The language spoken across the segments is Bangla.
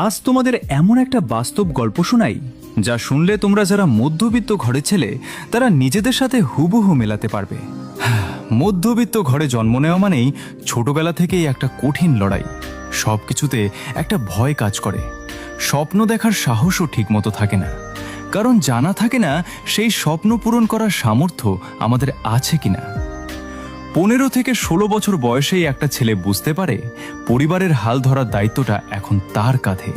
আজ তোমাদের এমন একটা বাস্তব গল্প শোনাই যা শুনলে তোমরা যারা মধ্যবিত্ত ঘরের ছেলে তারা নিজেদের সাথে হুবহু মেলাতে পারবে। মধ্যবিত্ত ঘরে জন্ম নেওয়া মানেই ছোটবেলা থেকেই একটা কঠিন লড়াই। সব কিছুতে একটা ভয় কাজ করে। স্বপ্ন দেখার সাহসও ঠিকমতো থাকে না, কারণ জানা থাকে না সেই স্বপ্ন পূরণ করার সামর্থ্য আমাদের আছে কিনা। 15 থেকে 16 বছর বয়সেই একটা ছেলে বুঝতে পারে পরিবারের হাল ধরার দায়িত্বটা এখন তার কাঁধে।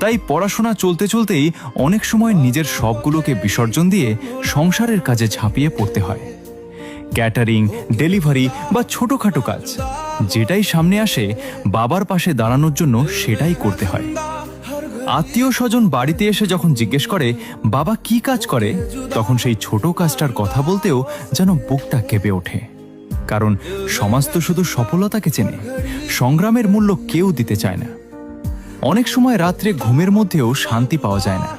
তাই পড়াশোনা চলতে চলতেই অনেক সময় নিজের শখগুলোকে বিসর্জন দিয়ে সংসারের কাজে ঝাঁপিয়ে পড়তে হয়। ক্যাটারিং, ডেলিভারি বা ছোটখাটো কাজ যেটাই সামনে আসে, বাবার পাশে দাঁড়ানোর জন্য সেটাই করতে হয়। আত্মীয় স্বজন বাড়িতে এসে যখন জিজ্ঞেস করে বাবা কি কাজ করে, তখন সেই ছোট কাজটার কথা বলতেও যেন বুকটা কেঁপে ওঠে। কারণ সমাজ তো শুধু সফলতাকে চেনে, সংগ্রামের মূল্য কেউ দিতে চায় না। অনেক সময় রাত্রে ঘুমের মধ্যেও শান্তি পাওয়া যায় না।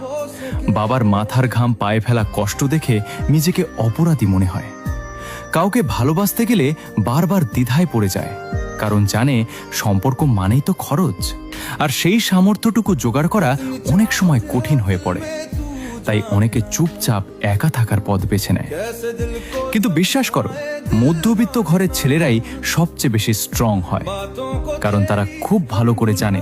বাবার মাথার ঘাম পায়ে ফেলা কষ্ট দেখে নিজেকে অপরাধী মনে হয়। কাউকে ভালোবাসতে গেলে বারবার দ্বিধায় পড়ে যায়, কারণ জানে সম্পর্ক মানেই তো খরচ, আর সেই সামর্থ্যটুকু জোগাড় করা অনেক সময় কঠিন হয়ে পড়ে। তাই অনেকে চুপচাপ একা থাকার পথ বেছে নেয়। কিন্তু বিশ্বাস করো, মধ্যবিত্ত ঘরের ছেলেরাই সবচেয়ে বেশি স্ট্রং হয়, কারণ তারা খুব ভালো করে জানে